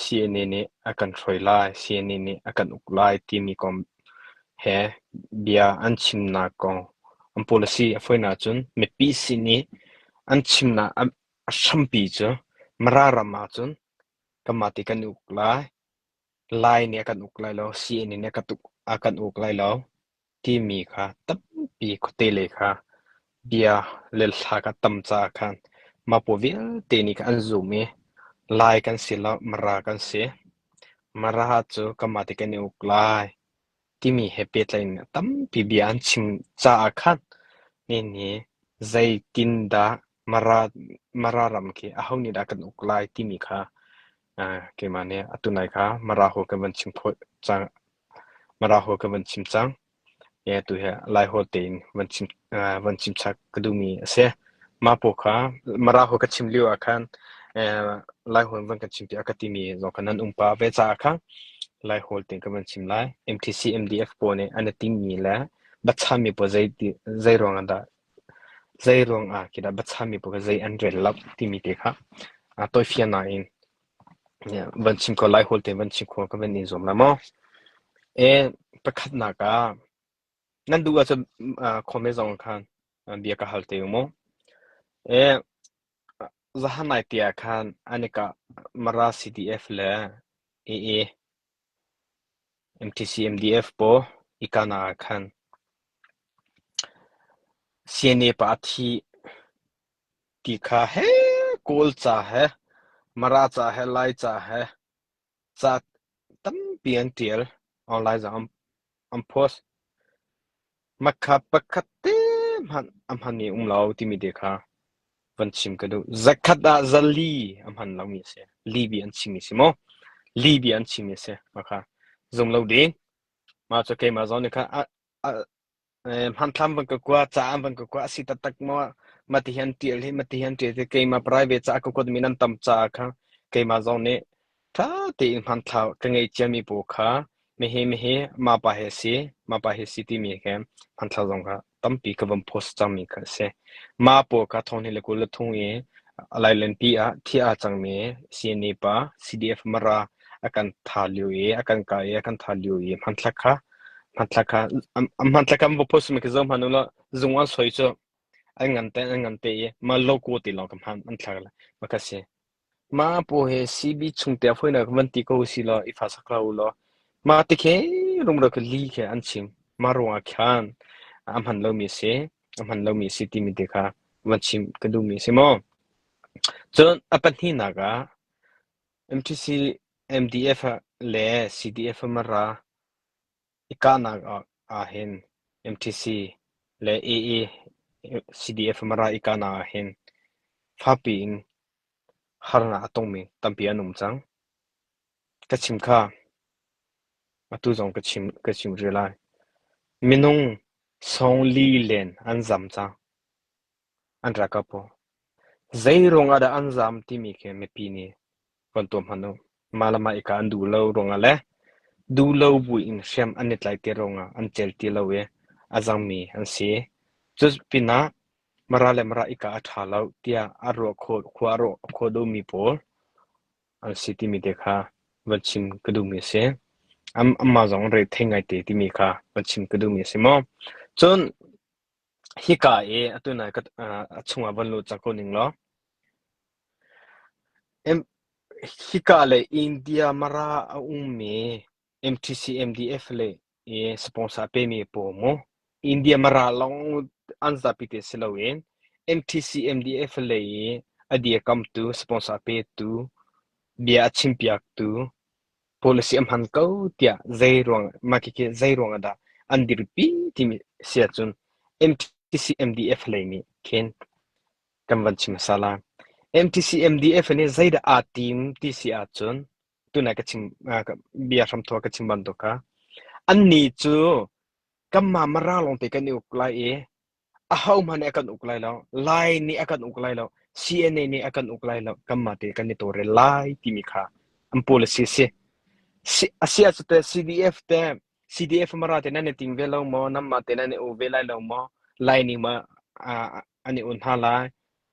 CNN นี่akan throi lai CNN นี่akan uk lai ti mi kom he bia an chim na kong an policy a foi na chun me pi si ni an chim na a sham pi chu marara ma chun kamati kan uk lai ni akan uk lai lo CNN ni akan uk lai lo ti mi kha tam pi khote le kha bia lel tha ka tam cha khan ma po vil te ni ka an zoom me lai kan si lo mara kan si mara chu kamati kan uk laiที่มีเฮเปียเลยเนี่ยตั้มปีเบียนชิมจ้าคันนี่ใจตินดามารารำคีอาหงนี่ดากันอุกไลที่มีค่ะเกี่ยมันเนี่ยตุนัยค่ะมาราหูกันวันชิมพจังมาราหูกันวันชิมจังเนี่ยตัวเฮไลโฮเตนวันชิมชักก็ดูมีเสียมาปกค่ะมาราหูกันชิมเลี้ยวอาคันไลโฮวันกันชิมที่อากาศที่มีสองคันนั้นปาเวจ้าคันไลโฮเตนกันวันชิมไล MTC MDF ปนเนี่ยอันนี้ที่มีแล้วบัดชามีปใจรองอันดาใจรองคิดว่าบัดชามีปใจอันเรลลับที่มีเด็กค่ะตัวเฟียนายเนี่ยวันชิมก็ไลโฮเตนวันชิมก็เป็นนิยมละมั้งประคัดนักนั่นดูอาจจะคอมเมนต์คันเบียก็ฮัลเตอร์มั้งจะหันไหนเตียคันอันนี้ก็มารา CDF เลย AA MTC MDF ปออีกานาคัน CNA ปะที่ที่ข้าเฮ้โกลจ้าเฮ้มาราจ้าเฮ้ไลจ้าเฮ้จ้าตั้มเปลี่ยนเตียลออนไลน์จะอัมโพสมาขับประคัดเต็มหันนี่เราที่มีเด็กค่ะวันชิมก็ดูzakat azali หันเรามีเสียลีบีอันชิมิสิโมลีบีอันชิมิเสียมาค่ะซงเราดีมาจะเกี่ยมาจอนี่ค่ะหันทำบังกกว่าจ้าบังกกว่าสิตักมาที่หันเตียลมาที่หันเตียลเกี่ยมา private จ้าก็มีนั่นตั้มจ้าค่ะเกี่ยมาจอนี่ถ้าที่หันท้าวกังไอเจมีบุค่ะไม่เฮมาปะเฮสิที่มีแค่หันท้าวจงค่ะตั้มปีกับวันโพสต์จำมีค่ะเสียมาปกะทองนี่เลยกูเลยทงอะไรเล่นปีที่จังเมCNA ปะ CDF มาราakan thalio akan kai akan thalio mantlaka mantlaka mo post me kizom hanula zungwan soicho angante ma loko ti long kam han mantlaka makase ma po he CB chungte phoina kmanti ko silo ifa sakla ulo ma tikhe rumro ke li ke anchim marwa khan amhan lo mi se ti mi dekha wanchim kadu mi se mo chon apathi naga MTC MDF le CDF mara ikana ahin MTC le AA CDF mara ikana ahin phapin harna atongmi tampi anum chang kachim kha atu jong kachim relai minung song li len anzam cha anra kapo zairong ada anzam timi ke mepi ni kontom hanu malama ika andu lo ronga le du lo bu in shem anit lai te ronga an chel ti lo we azang mi an se just pina mara ika atha lo tia aro kho do mi pol an city mi dekha wachim kadu mi se amma jong re thengai te ti mi kha wachim kadu mi se mo chon hika atuna ka achunga banlo chako ninglo hika le India mara ummi MTC MDF le sponsor pe mi po mo India mara long anza pite silowen MTC MDF le adia come to sponsor pe to bia chimpiak to policy amhan ko tia zairong makike zairong ada andirpi timi siachun MTC MDF le mi ken kamwanchi masala MTC MDF ne zaida a team TCA chun tuna ka chim bia ram thwa ka chim ban to ka anni chu kamma mara long te kan uklai a hau man akan uklai lo lai ni akan uklai lo CNA ni akan uklai lo kamma te kan ni to re lai timi kha am policy se asia chute CDF mara te nan ting ve lo mo namma te nan u ve lai lo mo lai ni ma ani un ha lai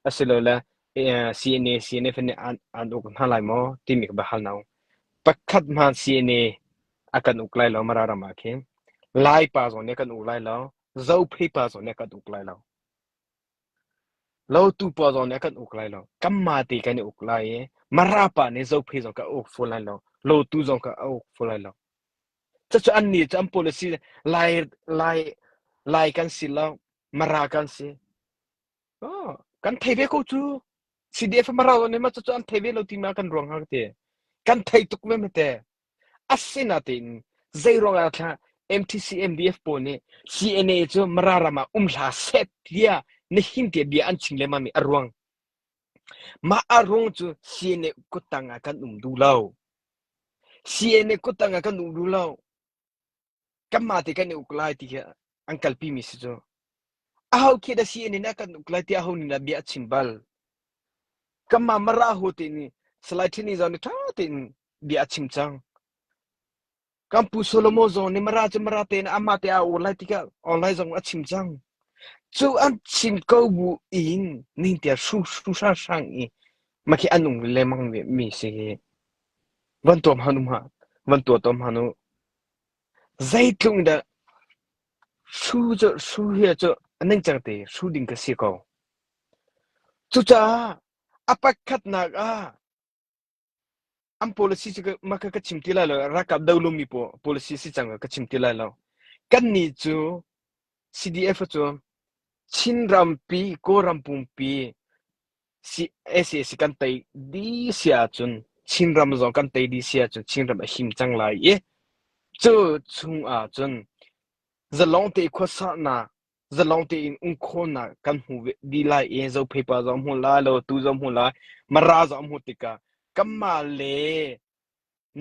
asilo la CNA ne an uk na lai mo timi ba hal nau pakhat man CNA akan uklai lo mararama ke lai pa zo ne kan uklai lo zo phi pa zo ne kan uklai lo lo tu pa zo ne kan uklai lo kamma ti kan uklai ye marapa ne zo phi zo ka uk fulai lo tu zo ka uk fulai lo cha cha an ni cham policy lai kan si lo mara kan si kan thei be ko chu CDF mara zo ne ma cha an thei be lo ti ma kan rong ha te kan thei tuk me me te asinatin zero nga tha MTC MDF po ne CNA cho mararama umla set dia ne himte dia an chingle mami arwang ma arwang cho CNA kutanga kan du law CNA kutanga kan du law kamate kan uklai ti angkal pi mi so ahaw kida CNA na kan uklai ti ahaw ni na bia chimbal kama mara hote ni slaitini zone ta tin bia chimchang kampu solomo zone ni mara ten amate a ulai tika online zong achim chang chu an chim ko bu in nin tia su sa sang i maki anung le mang mi se van tom hanum ha van to tom hanu zai tlung da su he cho aneng chang te su ding ka si ko chu cha apakhat na a am policy chi maka ka chimti la lo rakap dawlum mi po policy si chang ka chimti la lo kan ni chu CDF chu chin rampi ko rampumpi si SS kan tai di sia chun chin ram zo kan tai di sia chun chin ram him chang lai ye chu chung a chun zalong te kho sa na zalong te in un kho na kan hu di lai ye zo paper zo mu la lo tu zo mu la mara zo mu tika kamma le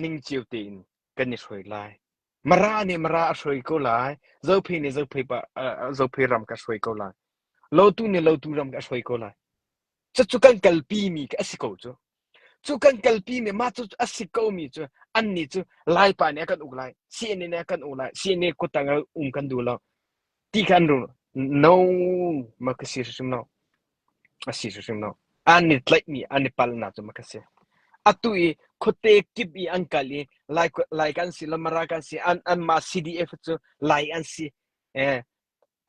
ning chiu tin kan ni soi lai mara soi ko lai zo phi ne zo paper zo phi ram ka soi ko lai lo tu ne lo tu ram ka soi ko lai chu kan kalpi mi ka asiko chu kan kalpi mi ma chu asiko mi chu anni chu lai pa ne kan ulai cn ne kan ulai cn ko tanga kan du lo ti kan ru no ma ka si sim no asi sim no anni tlai mi anni pal na chu ma ka si atui khote kip i ankali lai kan si lamara kan si an ma CDF chu lai an si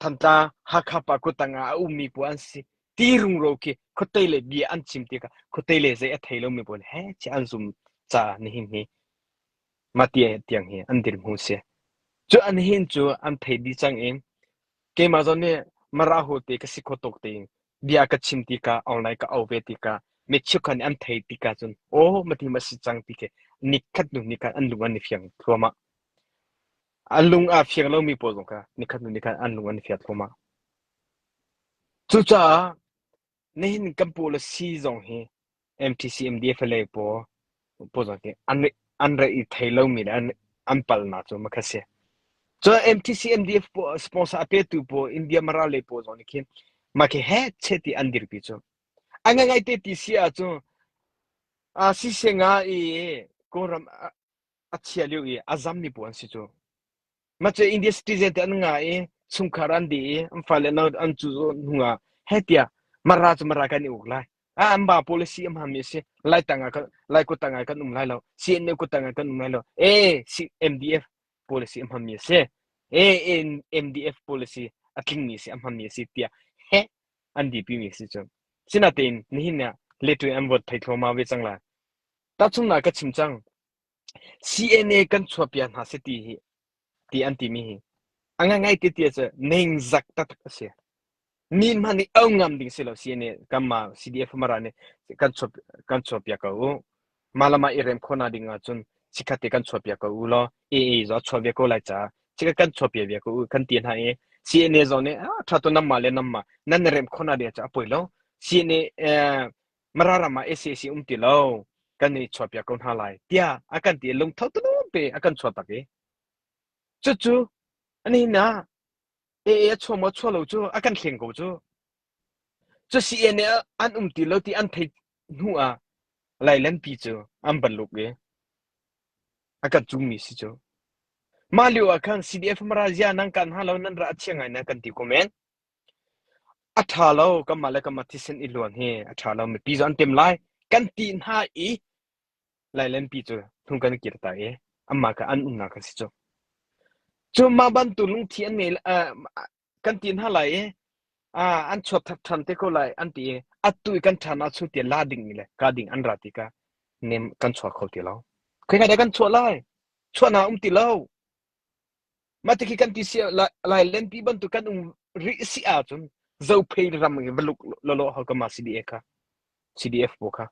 thanta hakapa ko tanga umi pu an si tirung ro ke khotele bi an chimti ka khotele ze a thailo mi bol he chi an zum cha ni hin hi matie tiang hi an dir mu se chu an hin chu an thei di chang em ke ma zo ne mara ho te ka sikho tok te bia ka chimti ka online ka au ve ti ka me chu kan an thei ti ka chun o mati ma si chang ti ke nikhat nu ni ka an lu an fiang thoma alung a fiang lo mi po zo ka nikhat nu ni ka an lu an fiat thoma chu cha nên cầm bộ là si dòng he MTC MDF lấy bộ dòng cái anh ra ít thấy lâu mình anh bal na cho mà cái gì cho MTC MDF bộ sponsor appear tu bộ India mara lấy bộ dòng cái mà cái hết chết thì anh dir bị cho anh ngay tới tí xia cho si se nga cô ram achia liu azam ni bộ anh si cho mà cho India citizen anh ngay sungkaran đi anh phải lên anh chú nga hết ya mara kan uklai amba policy am hamisi lai tanga ka lai ko tanga kan lai lo cn ko tanga kan lai lo si MDF policy am hamisi MDF policy aking ni si am hamisi tia he andi pi mi si chong sinatin ni hinna letu am bot thai thoma we changla ta chung na ka chimchang CNA kan chopia na se ti anti mi hi anga ngai ti ti cha neng zak ta ta se min mani au ngam ding selo CNA kama CDF marane kan chop ya ka u malama irem khona dinga chun sikate kan chop ya ka u lo zo chop ya ko lai cha chika kan chop ya ko kan tin ha CNA zone thato namma le namma nan rem khona de cha poilo CNA mararama SSC umti lo kan ni chop ya ko ha lai tia akan ti lung thau tu pe akan chop ta ke chu ani na chua mo chua lo chu akan thleng ko chu cho CNA an ti lo ti an thei nu a lai len pi chu am ban luk ge akan chung mi si chu ma liu akan CDF marazia nang kan halo nan ra chiang ai na kan ti komen atha lo ka mala ka mathisen ilon he atha lo mi pi zon tem lai kan tin ha ไล่เล่นปีจูทุ่งกันกีตาอามากับอันนักสิจูมาบันตุลุงเทียนเนี่ยกันตีนหาไหลอันชดทันเตก็ไหลอันตีอัตุยกันชนะชุดเดียลาดิ่งนี่แหละกาดิ่งอันรัติกาเนมกันชวเขาตีแล้วเคยกันชวไล่ชวนาตีแล้วมาตะกี้กันตีเสียไล่เล่นปีบันตุกันริสิอาจุนเจ้าเพย์รำเงี้ยบลุกโลโลเขาก็มา CDF บุค่ะ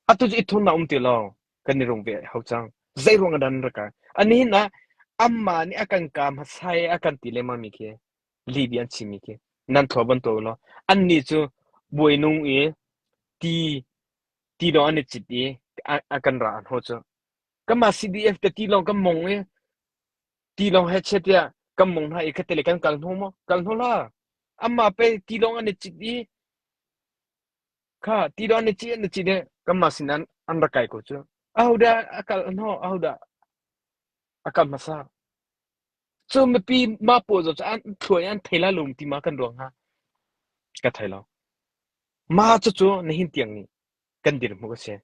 อัตุจิทุนนาตีแล้วกันนี่รงเวเขาจังใจรงกันดันรักอันนี้นะอามานี่อากันกามหัสไซอากันตีเลมามิเคลีเบียนชิมิเคนั่นทบันตัวแล้วอันนี้จูบวยนุ่งตีตีดอนนี่จิตอากันร้านหัวจ้ะก็มา CDF แต่ตีลองก็มองตีลองให้เช็ดเนี่ยก็มองให้แค่เตะกันกันหัวมั้งกันหัวละอามาไปตีลองอันนี้จิตค่ะตีดอนนี่จิตเนี่ยก็มาสินั้นอันรักไก่กูจ้ะudah akal no udah akal masa so mepi mapo zo an thoyan thela lum ti ma kan rong ha ka thailo ma chu nahin tiang ni kan dir mu se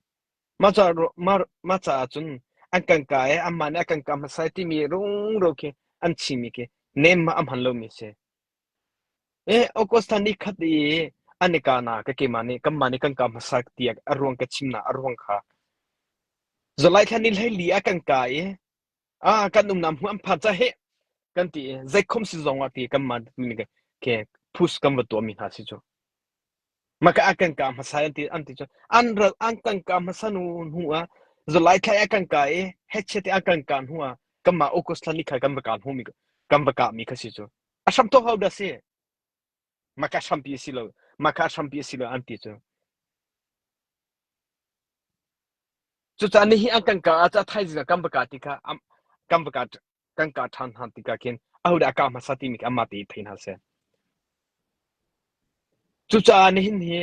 ma cha chun an kan ka amman kan ka masai ti mi rung ro ke an chi mi ke nem ma am han lo mi se okostan ni khat e anika na ka ke mani kam mani kan ka masak ti arwang ka chimna arwang kha zolai thanin hai li akan ka kan nam hu am pha cha he kan ti zai khom si zonga ti kam man mi ke pus kam wa to mi ha si jo maka akan ka ma sai anti jo an kan ka ma sanu huwa zolai khai akan ka he che ti akan kan huwa kam ma okos thani khai kam ka hu mi kam ka mi kha si jo asam to how da se maka sam pi si lo anti jo chu cha ni hi akan ka cha thai ji kam ka ti kha kam ka kan ka than han ti ka ken auda ka ma sati mi amma ti thain ha se chu cha ni hin hi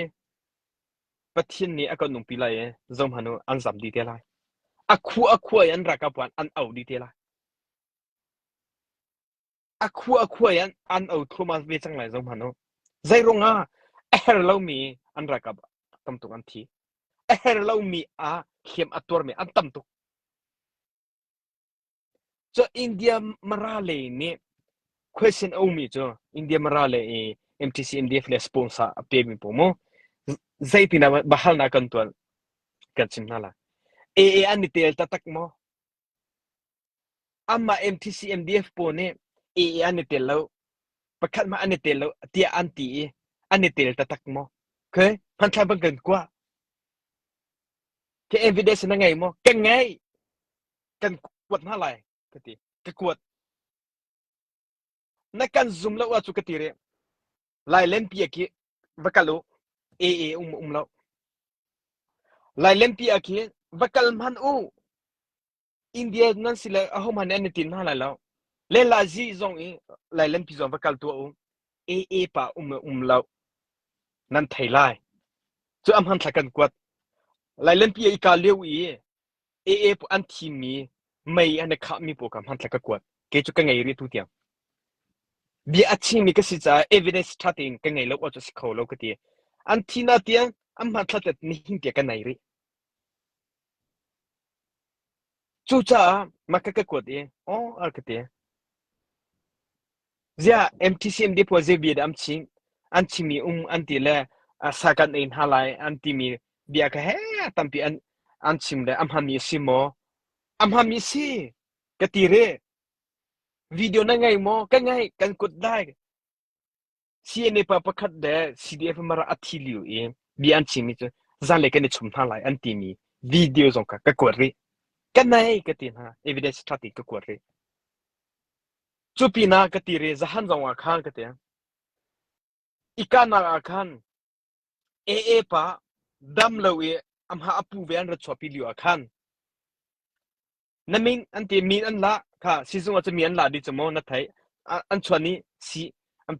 pathin ni akon nung pilai zom hanu an zam di te lai akhu yan ra ka pan an au di te lai akhu yan an au thuma ve chang lai zom hanu zai ronga er lo mi an ra ka tam tu an thi er lo mi khem ator me an tam tu so india marale ni question o mi jo india marale MTC MDF le sponsor pe mi pomo zai pina bahal na kan tuan kan simna la an ni tel tatak mo amma MTC MDF po ne an ni tel lo pakhat ma an ni tel lo tia anti an ni tel tatak mo ke pan tha bang kan kwa ke evidence na ngai mo kan ngai kan kwat na lai ka ti ka kwat na kan zoom lo wa chu ka ti re lai len pi ki vakalo lo lai len pi ki vakal man India nan sila aho man an tin na la lo le la ji zong lai len pi zong vakal tu pa lo nan thai lai chu am han thakan kwat lai len pi ka leu pu an thi mi mai an kha mi po kam han thaka kwat ke chu ka ngai ri tu tiang bi achi mi ka si cha evidence starting ka ngai lo wa chu sikho lo ka ti an thina tiang am han thatat ni hin te ka nai ri chu cha makaka kwat ar ka ti zia MTCM de po ze bi dam ching an chi mi anti le sakan in halai anti mi bia ka he tampi an chim le am ha mi simo am ha mi si ka ti re video na ngai mo ka ngai kan kut dai CNA pa pakhat de CDF mara athiliu bi an chi mi chu zan le ka ni chum halai anti mi video zong ka ko ri ka nai ka tin ha evidence static ka ko ri chupina ka ti re zahan zong wa khan ka te ikana khan pa dam lo am ha apu ve an ra chopi liu khan naming anti min an la kha sizung acha mi an la di chamo na thai an chwani si am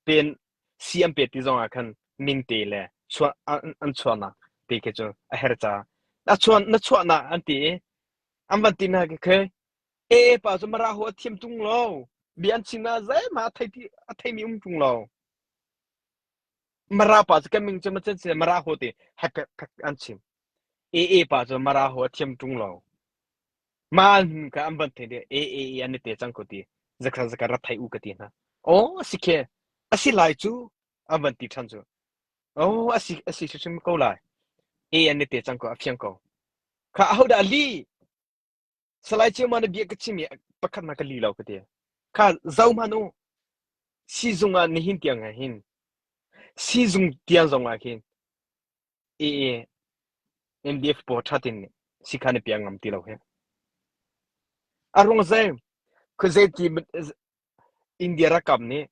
pen si am pe ti zong khan ming te le chwa an chwana pe ke cho a her cha na chwana anti am van tin ha ke pa zo mara ho thiam tung lo bian china zai ma thai mi tung lo mara pa ka ming chama chen se mara ho te hak an chim AA pa cho mara ho thiam tung lo man ka amban the de AA an te chang ko ti zakha zakha ra thai u ka ti na o sikhe asi lai chu amban ti than chu o asi shim ko lai A an te chang ko aphyang ko kha ho da li salai che man bi ka chimi pakhat na ka li lo ka ti kha zau manu si zunga ni hin tiang hin si zung tiang zong a hin AA MDF po thatin sikhane piang ngam ti lo he arong zai ko zai ti India ra kam ne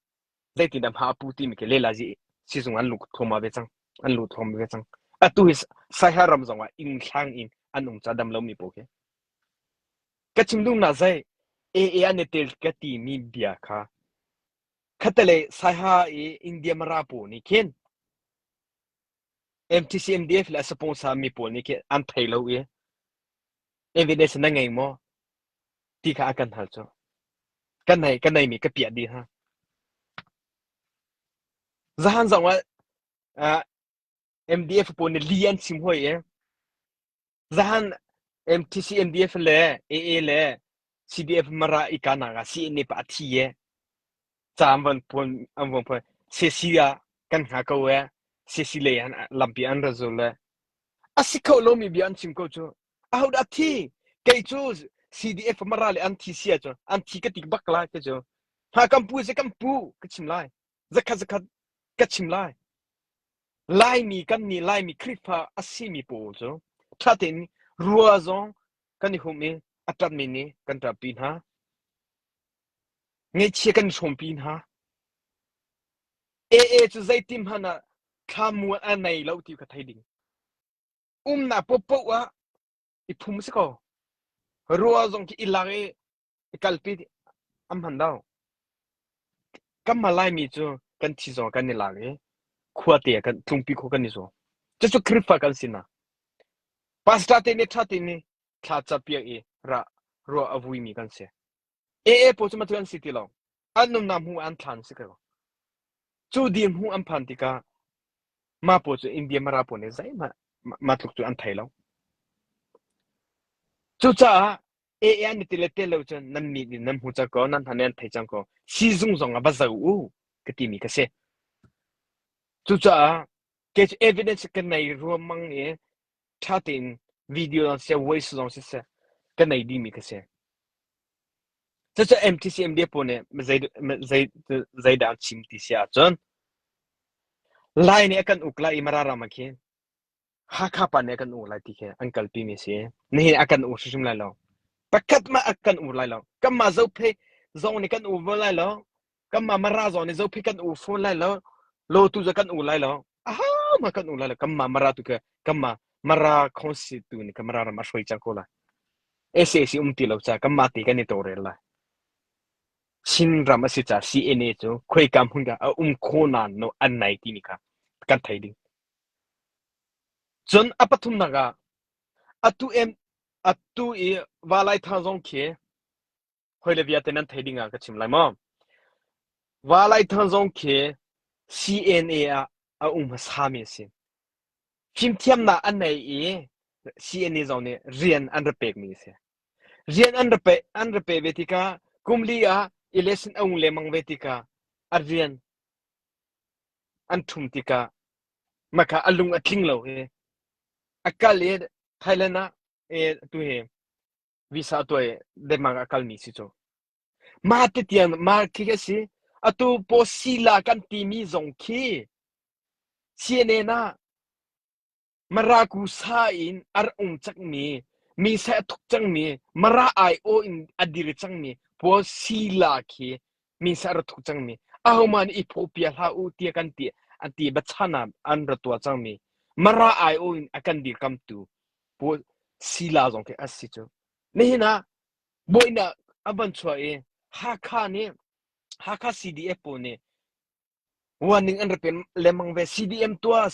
zai ti dam ha pu ti mi ke le la ji si zung an lu thoma be chang an lu thom be chang atu his sai ha ram zong wa in thang in anung cha dam lo mi po ke ka chim dung na zai an tel ka ti mi bia kha khatale sai ha India mara po ni ken MTC MDF la sponsor mi po ni ke an thai lo ye evidence na ngai mo ti kha akan hal cho kan này mi ka pia di ha zahan zong wa MDF po ni lian sim hoi ye zahan MTC MDF le AA le CDF mara ikana ga si ni pa thi ye chamban pon amwon pon sesia kan ha ko we sesile an lampi an razole asiko lo mi bian sim ko cho au da thi kai chu CDF mara le an thi sia cho an thi ka tik bakla ke cho ha kampu se kampu ka chim lai zakha zakha ka chim lai lai mi kan ni lai mi kripa asimi po cho thatin ruazong kan ni humi atat mi ni kan ta pin ha ngai che kan chom pin ha chu zai tim hana khamu anai lo ti ka thai ding na popo wa I phum se ko ruazong ki ilage kalpi am handao kam malai mi chu kan thi zo kan ni lage khua te kan thungpi kho kan ni zo chu kripa kan sina pasta te ne thate ne kha cha pia ra ro avui mi kan se po chuma tuan city lo anum nam hu an than se ko chu dim hu am phan tika ma po chu India mara po ne zai ma thuk chu an thai lo chu cha an ti le te lo chen nam mi ni nam hu cha ko nan than thai chang ko si zung zong a ba zau u ka ti mi ka se chu cha ke evidence kan nei ro mang e thatin video se voice zong se kan nei di mi ka se这 MTC MD po ne zai da chim ti sia chon lai ne kan ukla imarara makhe ha kha pa ne kan u lai ti khe uncle pi mi se ne akan u shim lai lo pakat ma akan u lai lo kam ma zo phe zo ne kan u vo lai lo kam ma mara zo ne zo phe kan u fo lai lo lo tu zo kan u lai lo aha ma kan u lai lo kam ma mara tu ke kam ma mara khonsi tu ne kam mara ma shoi chang ko la ese si ti lo cha kam ma ti kan ni to re la Shin Ramasicha CNA cho khoi kam hunga khona no an nai ti nika kan thai ding chon apathum naga atu walai thazong khe hoile vietnam thai dinga ka chim lai mo walai thazong khe CNA sa me sin phim thiam na an nai CNA zong ne rian an repek mi se rian an repek vetika kumli election le mang vetika arian an thum tika maka alung athling lo he akal Thailand tu he visa to de mang akal mi si cho ma te tiang ma ki si atu posila kan ti mi zong ki siene na maraku sa in chak mi sa thuk chang mi mara ai o in adir chang mi posila ki mi sa thuk chang mi ahoman ipopia ha u ti kan ti ati bachana an ratwa chang mi mara ai o in akan dir kam tu po sila zong ke asicho nehina boina aban chwa ha kha CDF po ne warning an repen lemang ve CDM tua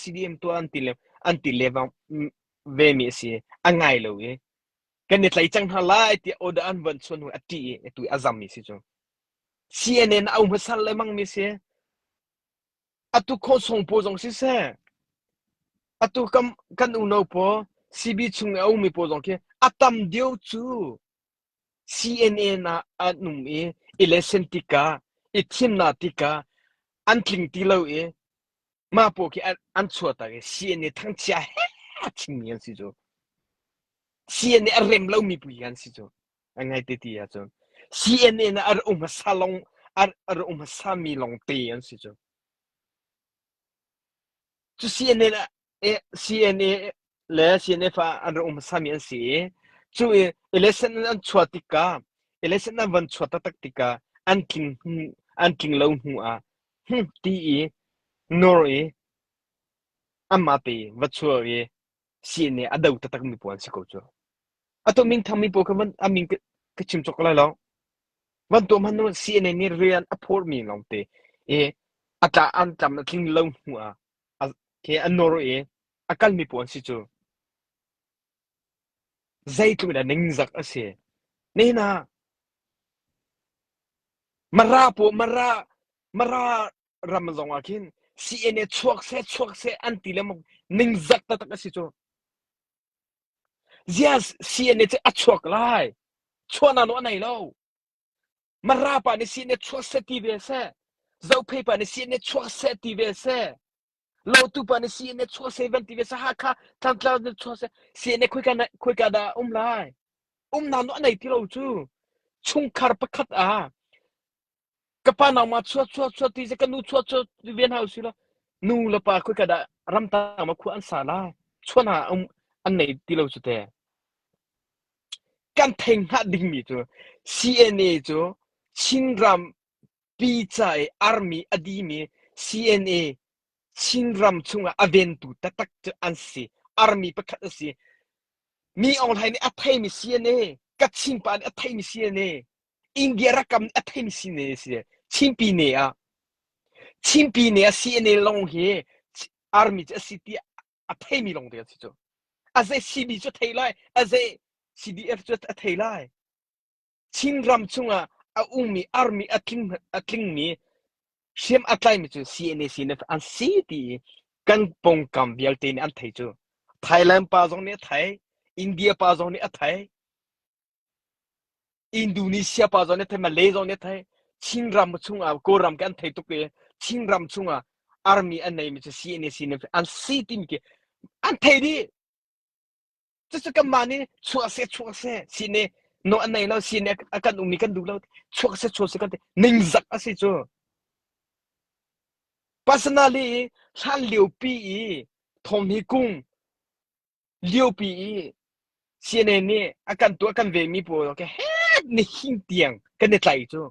anti lewang ve mi si angai lo kan ni tlai chang halai ti oda an ban chon hu ati tu azam mi si cho CNN au masal lemang mi si atu kho song po jong si se atu kam kan uno po CB chung au mi po jong ke atam deu chu CNN na anum election tika itim na tika antling tilo ma po ki an chua ta ke CNN thang chia he ching yan si jo CNN arem lo mi pu yan si jo angai te ti ya jo CNN ar salong ar sami long te yan si jo chu CNN le CNN fa ar sami yan si chu election an chua tika election na van chua ta tak tika antling lo hu a ti nor amate vachua CNN adau ta tak mi puan si ko jo ato ming thami po ka man aming ka chim chok la lo wan to man no CNN ni rian apor mi long te ata an tam na thing lo hu a ke anoro akal mi puan si chu zai tu da ning zak ase nei na mara ramazong akin CNN chuak se anti le mok ning zak ta tak ase chu zias CNN te achuak lai chuana no nei lo mara pa ni CNN chuak se ti ve se zau pe pa ni CNN chuak se ti ve se lo tu pa ni CNN chuak se van ti ve se ha kha tan tla ni chuak se CNN khoi ka da lai na no nei ti lo chu chung khar pa khat a kapa na ma chua ti se ka nu chua ven house lo nu la pa khoi ka da ram ta ma khu an sa la chuana an nei ti lo chu te kan theng ha ding mi chu CNA chu chinram pi chai army adimi CNA chinram chunga aventu tatak chu ansi army pakhat asi mi on hai ni athai mi CNA kachin pa ni athai mi CNA India rakam ni athai mi CNA si chimpi ne a CNA long he army city athai mi long de si chu azai CB chu thai lai azai CDF chu thai lai chinram chunga a umi army atling mi Siem atlai mi chu CNF an city kan pong kam bial te ni an thai chu Thailand pa jong ne thai India pa jong ne athai Indonesia pa jong ne thai Malaysia jong ne thai chinram chunga koram kan thai tu ke chinram chunga army an nei mi chu CNF an city mi ke an thai di chu ka mani chua se sine no an nei lo sine akan umi kan du lo chua se kan ning zak ase chu personally san liu pi thom hi kung liu pi CNN ni akan tu akan ve mi po ke he ni hin tiang kan ne tlai chu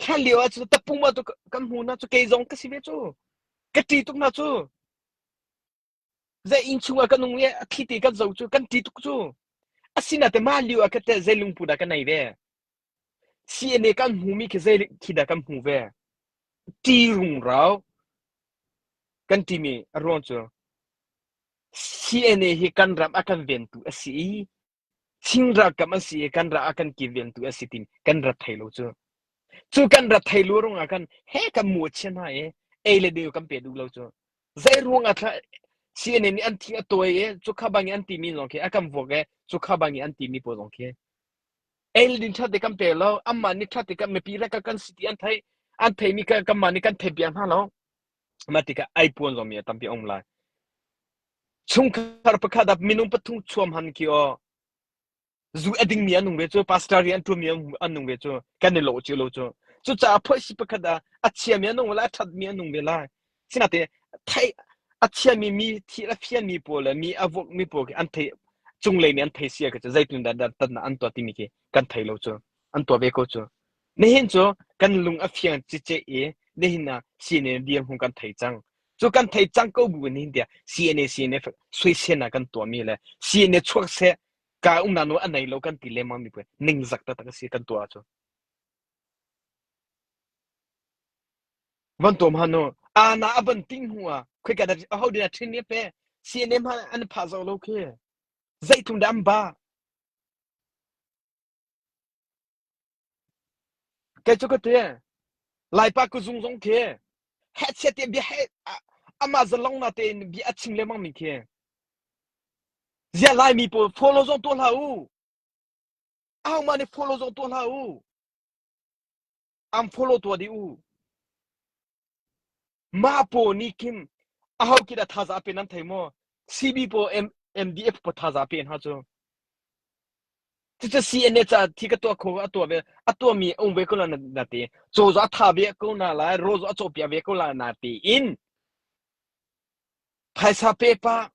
san liu a chu tapung ma tu kan hu na chu ke zong ka si ve chu ka ti tu na chu za in chu akan nung ye thi ti kan zo chu kan ti tu chu asina te ma liu ka te zelung pu da kan nai ve CNN kan hu mi ke ze ki da kan hu ve ti rung rao kan ti mi ron chu CNA hi kan ram akan ventu asi singra kam asi kan ra akan ki ventu asi tin kan ra thailo chu kan ra thailo rong akan he kam mu chen ha le de kam pe du lo chu zai rong atha CNA ni an thi atoy chu kha bang an ti mi long ke akam vo ke chu kha bang an ti mi po long ke le din tha de kam pe lo amma ni tha te kam me pi ra ka kan city an thai mi ka kam ma ni kan thai pian ha lo matika iphone zo mi tam pi ong la chung khar pa khada minung pathung chuam han ki o zu ading mi anung ve chu pastor yan tu mi anung ve chu kan lo chu cha phoi si pa khada achia mi anung la that mi anung ve la sinate thai achia mi thi la fian mi po la mi avok mi po an thai chung le ni an thai sia ka zaitun da tan an to ti mi ke kan thai lo chu an to ve ko chu ne hin chu kan lung a fian chi che ne hin na sine diam hung kan thai chang chu kan thai chang ko bu ni dia CNF sui sen na kan to mi le CNA chuak se ka na no anai lo kan ti le ma mi pe ning zak ta si kan to a chu van tom hano na aban ting huwa khoi ka da ho dia thin ne pe CNM ha an pha zo lo ke zai tung dam ba ke chu ko te lai pa ku zung zong ke headset bi he ama za long na te bi a ching le ma mi ke giờ lại mi po follow dòng tuần hậu mà này follow dòng tuần hậu follow tua đi ma po ni kim kita thaza pe nan thai mo CB po MDF po thaza pe ha cho这 CN 这提个多口多米we ko la na te zo za tha be ko na la ro zo cho pia be ko la na te in paisa pe pa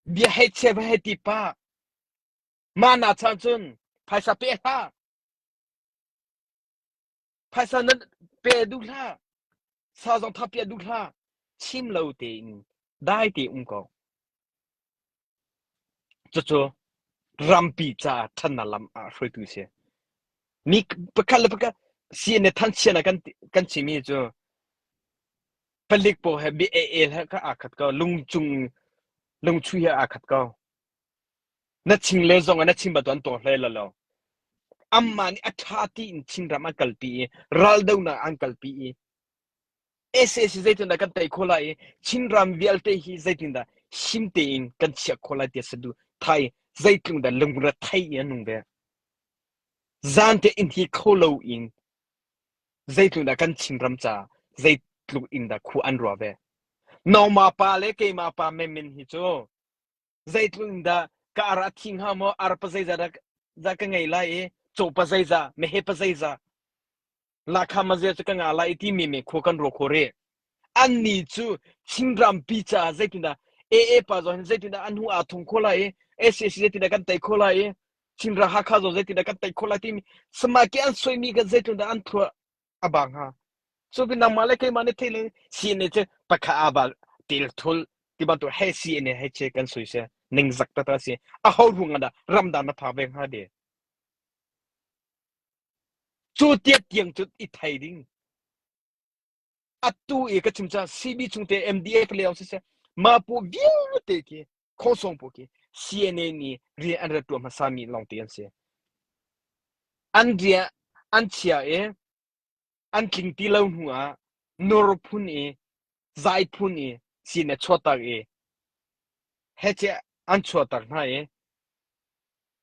bia he che ba he ti pa ma na chan chun paisa pe ha paisa na pe du la sa zong tha pe du la chim lo te in dai te ko cho rampi cha than na lam a hroi tu se ni pakal pakal CN than chen kan chimi cho palik po he bi el ha ka akhat ka lung chui ha akhat ka na ching le zong na ching ba ton to hle la lo amma ni athati in ching ram ankal pi ral dau na ankal pi ese zaitun da kan tai khola ching ram vial te hi zaitun da sim te in kan chia khola te sadu thai zaitun da lung ra thai ya nung be zan te in hi kholo in zaitun da kan ching ram cha zaitlu in da khu an ro be no ma pa le ke ma pa me min hi cho zaitun da ka ara thing ha mo ar pa zai za ka ngai lai cho pa zai za me he pa zai za la kha ma zai ka nga lai ti mi me kho kan ro kho re an ni chu chingram pizza zaitun da pa zo zaitun da anhu a thong kho lai zaitun da kan tai kho lai chinra ha kha zo zaitun da kan tai kho lai ti sama ke an soi mi ga zaitun da an thua abang ha so bi na male ke mane thele si ne che pakha aba til thul ti ba to he si ne he che kan soi se ning zak ta si a ho ru da ramdan na pha beng ha de chu tiet tiang chu I thai ding atu e ka chimcha CB chungte MDF le se ma po viu te ki khosong po ki CNN ni ri an ra tu ma sami long te an se an dia an chia an king ti lo hua nor phun zai phun sine chota he che an chota na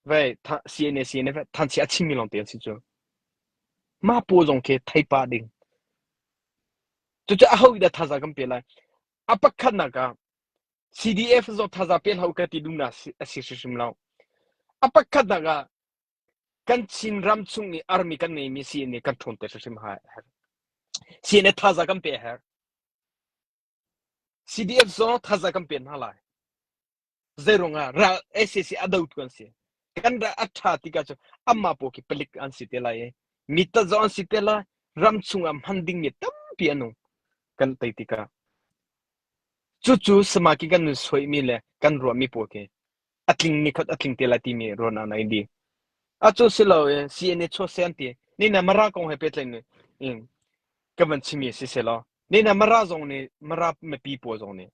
vai CNN vai tan chia chimi long te an si jo ma po jong ke thai pa ding chu cha ho da thaza kam pe lai apakhat na ka CDF zo thaza pen hau ka ti dung na sim lao apakhat na ga kan chin ram chung ni army kan nei mi si ne kan thon te sim ha si ne thaza kam pe ha CDF zo thaza kam pen ha lai zero nga ra SSC adult kan si kan ra atha ti ka cho amma po ki pelik an si te lai mi ta zo an si te la ram chung am handing mi tam pi anu kan tai ti ka chu sama ki kan soi mi le kan ro mi po ke atling ni khat atling te la ti mi ro na nai di acho silo CN cho sente ni na mara kong he petlen ni in kaman chimi si selo ni na mara zong ni mara me pi po zong ni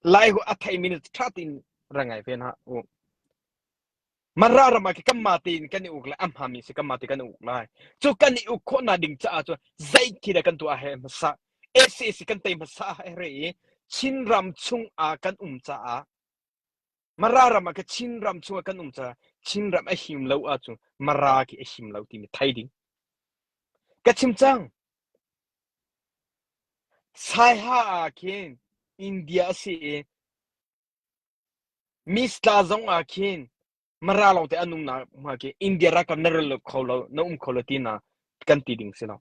lai ho athai minute 13 rangai pen ha o mara rama ki kamati ni kan ukla am ha mi se kamati kan ukla chu kan u kho na ding cha cho zai ki da kan tu a he sa ss kan tai masa re chin ram chung a kan cha a mara rama ka chin ram chung kan cha chin ram a him lo a chu mara ki a him lo ti mi thai ding ka chim chang sai ha kin India si Miss la zong a kin mara lo te anung na ma ke India ra ka ner lo kholo na kholo ti na kan ti ding se no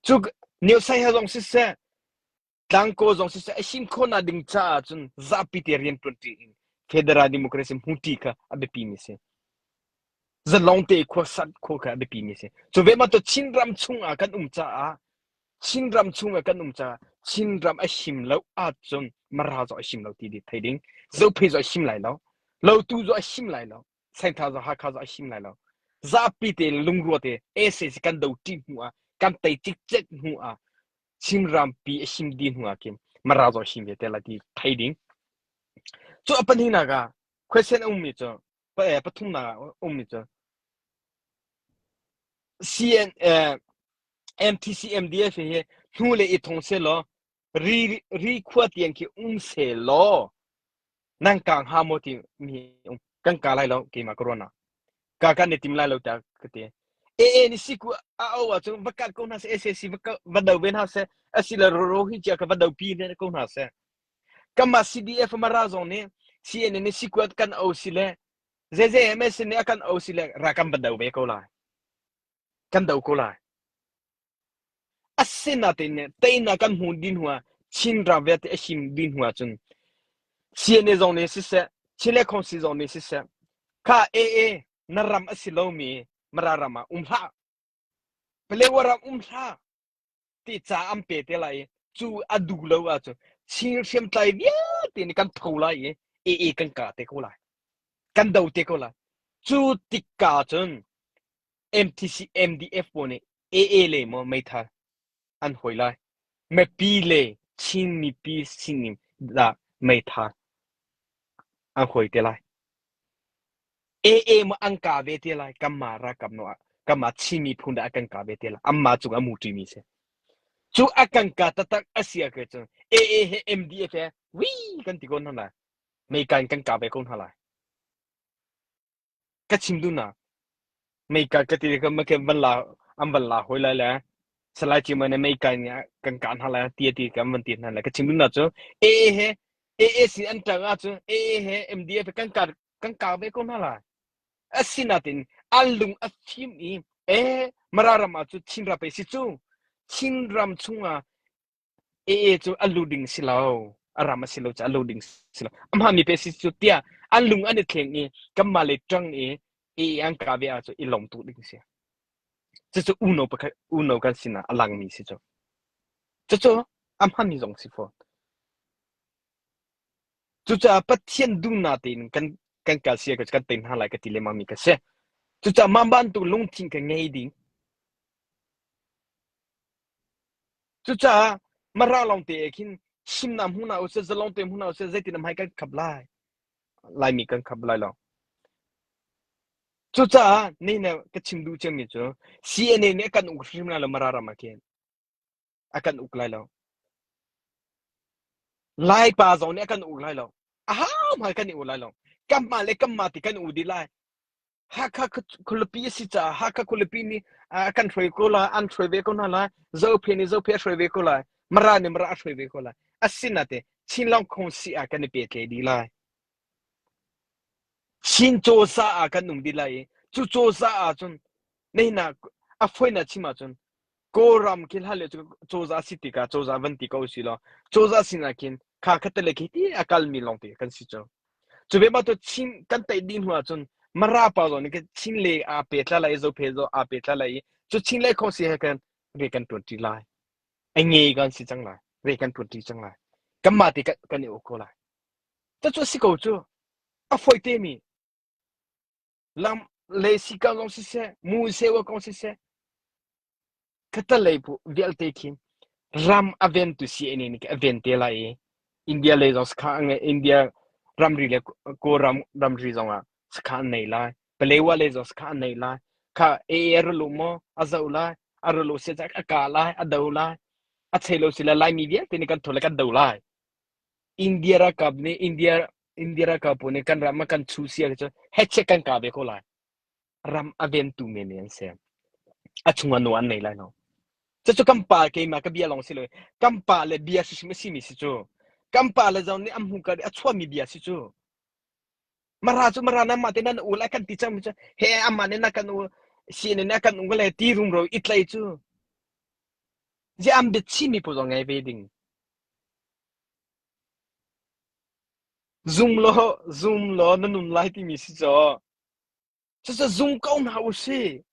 chuk new sai ha zong si se tang ko zong si se a sim kho na ding cha chun zapitarian 20 federal democracy muti ka abe pi mi se za long te ko sat ko ka abe pi mi se so ve ma to chin ram chung a kan cha a chin ram chung a kan cha chin ram a him lo a chun mara zo a him lo ti di thai ding zo phe zo him lai lo tu zo a him lai lo sai tha zo ha kha zo a him lai lo za pi te lung ro te ss kan do ti hu a kan tai tik chek hu a chin ram pi a him din hu a kim mara zo him ye te la ti thai ding cho apan hi na ga question mi cho pa thum na mi cho cn MTC MDF he thu le I thong se lo ri khwa tiang ki se lo นั่งกลางหาโมติมีกันกาไลแล้วเกมาโครนากากันเนี่ยติมไลแล้วแต่ก็เตนี่สิกูเอาว่าจงบักกัดกูน่าเสเอสิบักบัดเดาเวนฮาเสอสิลาโรฮิจิอากับบัดเดาปีเนี่ยกูน่าเสกัมมา CDF มาราซอนเนี่ย CNN นี่สิกูกันเอาสิเลZZMS เนี่ยกันเอาสิเลรักกันบัดเดาเวกูไลกันเดากูไลอาศัยนาเตเนี่ยเตยนักกันหุ่นดินหัวชินราเวทเอชิมดินหัวจน CNN ซอนเนี่ยสิเสชิเลคอนซีซอนเนี่ยสิเสข้านารำอสิโลมีมารารามาลาเปลวาราลาที่จะอัมเปเตลัยจูอดูเลวอ่ะจูชิงเชียมไตเวียตีนี่กันทูไลกันกาเตโกไลกันดาวเตโกไลจูติกาจน MTC MDF ปนี่เลยมั้งไม่ทันอันหอยไลไม่ปีเลยชิงมีปีชิงละไม่ทันอันหอยเตไลมั้งอังกาเวเตไลกัมมาระกัมโนะกัมมาชิมีพุนดาอังกาเวเตไลอัมมาจุงอามูติมีเสจูอากังกาตักอาเซียเกจงเฮ MDF วิกันติโกนนั่นแหละไม่กันกาเบโกนนั่นแหละก็ชิมดูนะไม่กันติก็ไม่แค่บัลลาหอยเลยแหละสลายจิมันไม่กันเนี่ยกันนั่นแหละตีกันมันตีนั่นแหละก็ชิมดูนะจูเฮสิอันตรายจูเฮ MDF กันกาเบโกนนั่นแหละอาศินาตินอัลลุงอัชิมอีมารารามาจูชินราเปสิจูชินรำชุงอ่ะ จูอัลลูดิงสิลาวอารามสิลาวจะอัลลูดิงสิลาวอัมฮามีเปสิจุดเดียอัลลุงอันนี้เทงกัมมาเลจังอังกาเบียจูอีหลงตุดิงเสียจะจูอุโนกันสินะอลังมีสิจูอัมฮามีจงสิฟอจูจะปัทเทียนดูนาตินกันกาเซียกันเต็นหาไลกันติเลมามีกันเสียจูจะมาบันตุลงทิ้งกันไงดิงจูจะมาราลองเตะกินชิมน้ำหูนาอุเซจะลองเตะหูนาอุเซใจตินน้ำให้กันขับไล่มีกันขับไล่ลอง จูจ้านี่เนี่ยก็ชิมดูเชิงนี่จู CNN เนี่ยกันอุกชิมนาลมารารามาเกนอากันอุกไล่แล้วไล่ป้าจงเนี่ยกันอุกไล่แล้วอ้าวมากันอุกไล่แล้วกัมมาติกันอุดีไล่ฮักคุลปีสิจ้าฮักคุลปีนี่กันช่วยกูไล่อันช่วยเวกูน่าไล่เจ้าเพนี่เจ้าเพช่วยเวกูไล่มาราช่วยเวกูไล่อาศินาเตชินลองคงสิอากันเปียเกดีไล่ชินโจซาอากันนุ่มดีไล่จูโจซาอาจนนี่นะafoi na chima chun ko ram kil hale choza sitika choza vanti ko sila choza sinakin kha khatale khiti akal mi longte kan si cho chube ma to chin kan tai din hua chun mara pa zo ni ke chin le a pe tla lai zo phe zo a pe tla lai chu chin le kho si ha kan re kan 20 lai ai nge kan si chang lai re kan 20 chang lai kam ma ti kan ni o ko lai ta chu si ko chu afoi te mi lam le si ka long si se mu se wa kong si se katalay po vialtekin ram aventu si enini ka aventela India le jos kha ang India ramri le ko ramri zonga skha nei lai pelewa le jos kha nei lai kha er lu mo azaula arlo se jak akala adaula achelo sila lai mi dia tini kan thola kan daula India ra kap ne India ra kap ne kan ram kan chu sia cho heche kan ka be ko lai ram aventu men se achunga no an nei lai no cho kampa ke ma ka bia long silo kampa le bia si mi si cho kampa le zong ni am hu ka achwa mi bia si cho marana ma te nan ula kan ti cham he amane na kan u si ne na kan ungale ti rum ro itlai chu je am de chi mi po zong ngai wedding zoom lo na nun lai ti mi si cho zoom kau na u si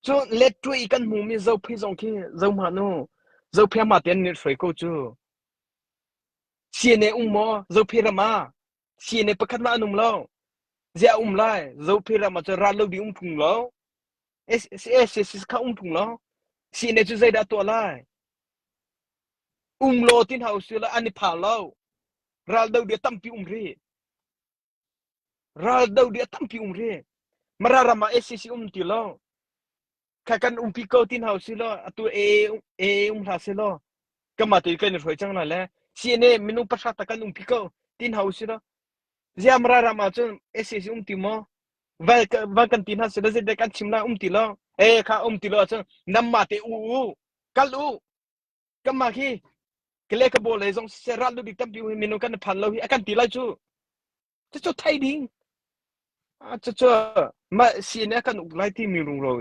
cho let tui kan mu mi zo phi zong ke zo ma no zo phe ma ten ni frei ko chu CNA mo zo phe ra ma CNA pakhat ma anum lo zia lai zo phe ra ma cha ra lo di phung lo es ka phung lo CNA chu zai da to lai lo tin house la ani pha lo ra do dia tam pi ri ra do dia tam pi ri mara ra ma SCC ti lo kakan pi ko tin house lo atu la se lo kama ti kan roi chang la le CNA minu pasha ta kan pi ko tin house đó zia mara rama chun ss timo va kan tin ha se de kan chimla tilo kha tilo chun namma te u kalu kamma khi kele ka bol zong se ral du tam pi minu kan phan lo hi akan ti lai chu chu thai ding chu ma si ne kan u lai ti mi rung ro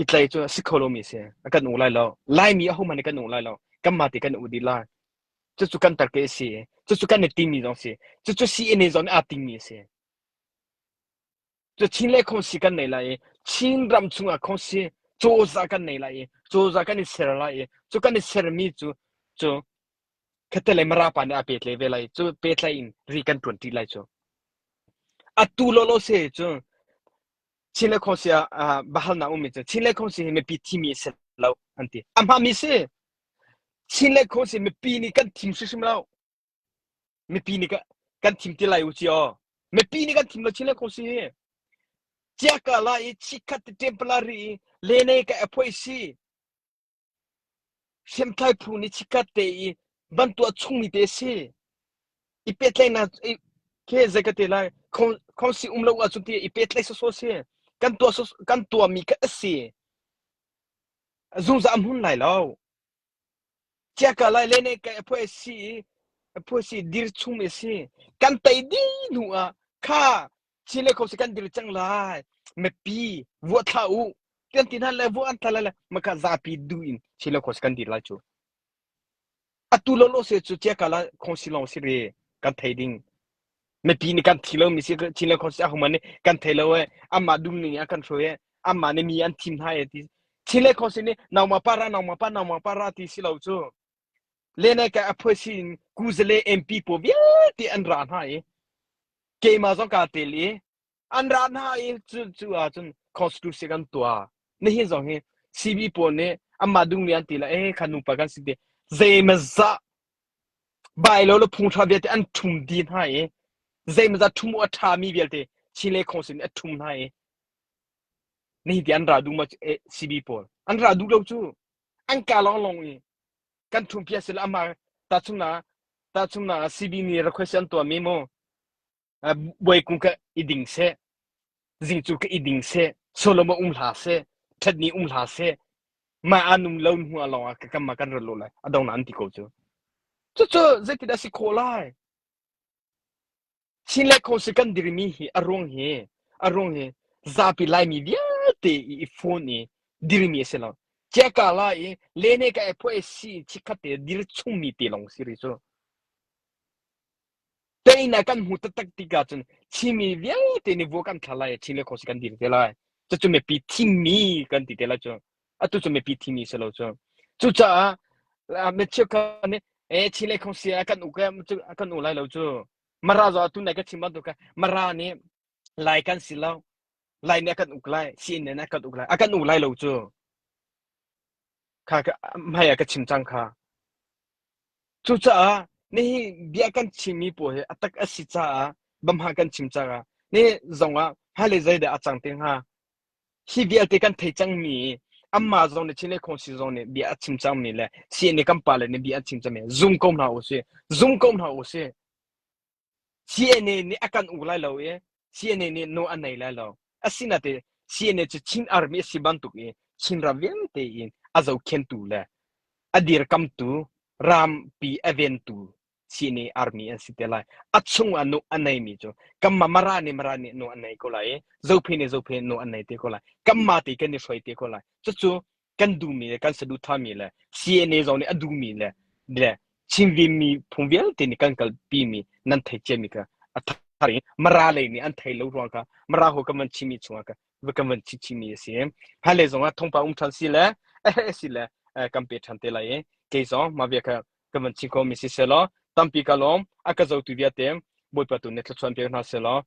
itlai chu sikholo mi se akan u lai lo lai mi ho man kan u lai lo kamma te kan u di lai chu kan tar ke si chu kan ne ti mi zong si chu si ne zong a ti mi se chu chin le khong si kan nei lai chin ram chunga khong si zo za kan nei lai zo za kan ni ser lai chu kan ni ser mi chu katele mara pa ne apet le ve lai chu pet lai in ri kan 20 lai chu atu lo se chu chin le khong si bahal na umi chu chin le khong si me pi ti mi se lo anti am ha mi se chin le khong si me pi ni kan tim shi sim lo me pi ni kan tim ti lai u chi o me pi ni kan tim lo chin le khong si chia ka lai chi kat temporary le ne ka apoi si sem thai phu ni chi kat te ban tu chung mi te se I pet lai na ke zakate lai kon si lo a chu ti I pet lai so se kan tu mi ka se zum za am hun lai lo chia ka lai le ne ka apoi si dir chung me se kan tai di nu a kha chile ko se kan dir chang lai me pi vo tha u kan tin han le vo an tha la maka za pi duin chile ko se kan dir la chu atu lo se chu chia ka la kon si long si re kan thai ding me pi ni kan thilo mi si chile ko se hu man kan thelo e amma dum ni kan so e amma ne mi an tim ha e ti chile ko se ni na ma para ti si lo chu le ne ka apho si ku zele mp po bia ti an ran ha e ke ma zo ka te li an ran ha e chu a chun constitution kan to a ne hin zo he cb po ne amma dung ni an ti la khanu pa kan si de ze ma za bai lo phung tha bia te an thum din ha e ze ma za thum a tha mi bia te chile khong a thum ha e ni di an ra du ma cb po an ra du lo chu an ka long e kan thum pia se la ma ta chuna cb ni request an to mi mo boy kung ka iding se jing chu ka iding se soloma la se thadni la se ma anum laun hu alawa ka kam kan ro la adong na anti ko chu zeti da si ko lai sin le ko se kan dir mi hi arong he zapi lai mi dia te I phone ni dir mi se la che ka la I le ne ka e po si chikate dir chung mi te long si ri so te na kan hu ta tak ti ga chen chi mi via te ni vo kan thala e chi le ko se kan dir te lai chu me pi ti mi kan ti te la chu atu chu me pi ti mi se lo chu cha me che ka ne chi le ko se kan u ka kan u lai lo chu mara zo tu na ka chi ma do ka mara ni lai kan si lo lai ne kan u lai si ne na kan u lai akan u lai lo chu kha ka mai ka chim chang kha chu cha ni bia kan chimi po he atak asi cha bam ha kan chim cha ni zonga ha le zai da achang teng ha hi bia te kan thei chang mi amma zong ne chile khong si zong ne bia chim chang mi le si ne kam pa le ne bia chim chang me zoom kom na o se si ne ni akan u lai lo ye si ne ni no an nei lai lo asina te si ne chin army si ban tu e chin ra vien te in azo ken tu le adir kam tu ram pi eventu sini army an sitelai achung anu anai mi jo kamma marani no anai ko lai zope no anai te ko lai kamma te kan ni foi te ko lai chu kan du mi kan sadu tha mi le cna zo ni adu mi le de chimvi mi phumbial te ni kan kal pi mi nan thai che mi ka athari mara le ni an thai lo ro ka mara ho ka man chimi chunga ka ka man chi mi se ha le zo nga thong pa thal si le si le kampe than te lai ke zo ma bia ka kaman chi ko mi si se lo tampi ka lom akazo tu via tem boi pa tu ne thlachon pe na se lo